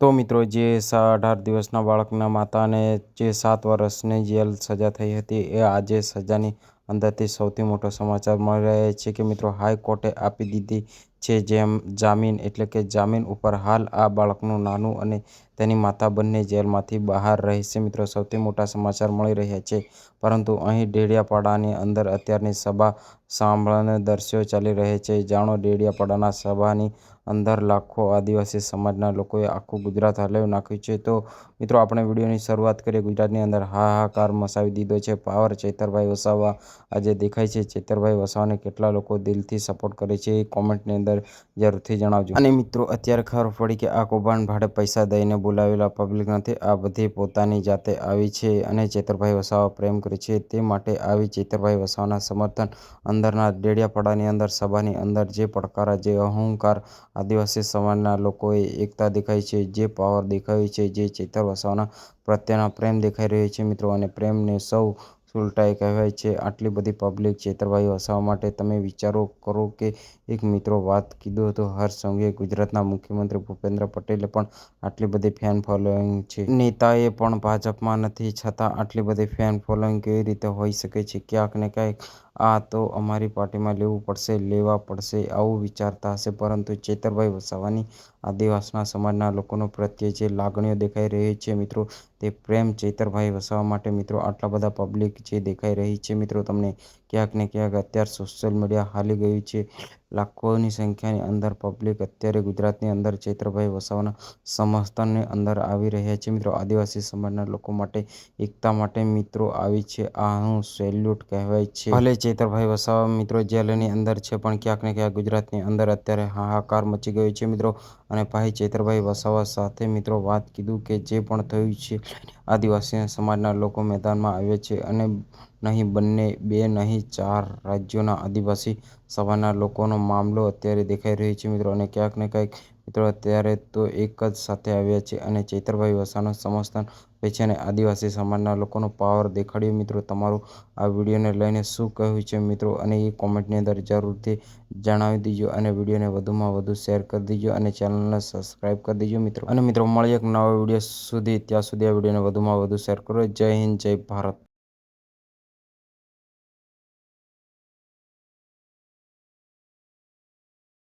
તો મિત્રો, જે 18 દિવસના બાળકના માતાને જે 7 વર્ષની જેલ સજા થઈ હતી, એ આજે સજાની અંદરથી સૌથી મોટો સમાચાર મળી રહ્યા છે કે મિત્રો હાઈકોર્ટે આપી દીધી છે જામીન. એટલે કે જામીન ઉપર હાલ આ બાળકનું નાનું અને તેની માતા બંને જેલમાંથી બહાર રહેશે. મિત્રો, સૌથી મોટા સમાચાર મળી રહ્યા છે. પરંતુ અહીં ડેડિયાપાડાની અંદર અત્યારની સભા સાંભળવાના દ્રશ્યો ચાલી રહ્યા છે. જાણો, ડેડિયાપાડાના સભાની અંદર લાખો આદિવાસી સમાજના લોકોએ આખું ગુજરાત હલાવી નાખ્યું છે. તો મિત્રો, આપણે વિડીયોની શરૂઆત કરીએ. ગુજરાતની અંદર હાહાકાર મચાવી દીધો છે. પાવર ચૈતરભાઈ વસાવા આજે દેખાય છે. ચૈતરભાઈ વસાવાને કેટલા લોકો દિલથી સપોર્ટ કરે છે એ કોમેન્ટની અંદર જરૂરથી જણાવજો. અને મિત્રો, અત્યારે ખબર પડી કે આ કૌભાંડ ભાડે પૈસા દઈને બોલાવેલા પબ્લિક નથી. આ બધી પોતાની જાતે આવી છે અને ચૈતરભાઈ વસાવા પ્રેમ કરે છે તે માટે આવી. ચૈતરભાઈ વસાવાના સમર્થન અંદરના ડેડિયાપાડાની અંદર સભાની અંદર જે પડકાર, જે અહંકાર, આદિવાસી સમાજના લોકોએ એકતા દેખાઈ છે, જે પાવર દેખાયો છે, જે ચૈતર વસાવાના પ્રત્યેના પ્રેમ દેખાઈ રહ્યો છે મિત્રો. અને પ્રેમને સૌ ઉલટાએ કહેવાય છે. આટલી બધી પબ્લિક ચૈતરભાઈ વસાવા માટે તમે વિચારો કરો કે એક મિત્રો વાત કીધું હતું હર્ષ સંઘવીએ, ગુજરાતના મુખ્યમંત્રી ભૂપેન્દ્ર પટેલે પણ આટલી બધી ફેન ફોલોઈંગ છે. નેતાએ પણ ભાજપમાં નથી છતાં આટલી બધી ફેન ફોલોઈંગ કેવી રીતે હોઈ શકે છે? ક્યાંક ને ક્યાંક આ તો અમારી પાર્ટીમાં લેવું પડશે, લેવા પડશે આવું વિચારતા હશે. પરંતુ ચૈતરભાઈ વસાવાની આદિવાસી સમાજના લોકો પ્રત્યે જે લાગણીઓ દેખાઈ રહી છે મિત્રો, તે પ્રેમ ચૈતરભાઈ વસાવા માટે મિત્રો આટલા બધા પબ્લિક જે દેખાઈ રહી છે મિત્રો, તમને ક્યાંક ને ક્યાંક અત્યારે સોશિયલ મીડિયા હાલી ગયું છે. લાખોની સંખ્યાની અંદર પબ્લિક અત્યારે ગુજરાતની અંદર ચૈતરભાઈ વસાવાના સમર્થનની અંદર આવી રહ્યા છે મિત્રો. આદિવાસી સમાજના લોકો માટે, એકતા માટે મિત્રો આવી છે. આનું સેલ્યુટ કહેવાય છે. ભલે ચૈતરભાઈ વસાવા મિત્રો જેલની અંદર છે, પણ ક્યાંક ને ક્યાંક ગુજરાતની અંદર અત્યારે હાહાકાર મચી ગયો છે મિત્રો. અને ભાઈ ચૈતરભાઈ વસાવા સાથે મિત્રો વાત કીધું કે જે પણ થયું છે, આદિવાસી સમાજના લોકો મેદાનમાં આવ્યા છે અને નહીં બંને, બે નહીં 4 રાજ્યોના આદિવાસી સમાજના લોકોનો મામલો અત્યારે દેખાઈ રહ્યો છે મિત્રો. અને ક્યાંક ને ક્યાંક મિત્રો અત્યારે તો એક જ સાથે આવ્યા છે અને ચૈતરભાઈ વસાવાનું સમર્થન હોય છે અને આદિવાસી સમાજના લોકોનો પાવર દેખાડ્યો. મિત્રો, તમારું આ વિડીયોને લઈને શું કહેવું છે મિત્રો? અને એ કોમેન્ટની અંદર જરૂરથી જણાવી દીજો અને વિડીયોને વધુમાં વધુ શેર કરી દીજો અને ચેનલને સબસ્ક્રાઈબ કરી દીજો મિત્રો. અને મિત્રો, મળીએ એક નવા વિડીયો સુધી. ત્યાં સુધી આ વિડીયોને વધુમાં વધુ શેર કરો. જય હિન્દ, જય ભારત.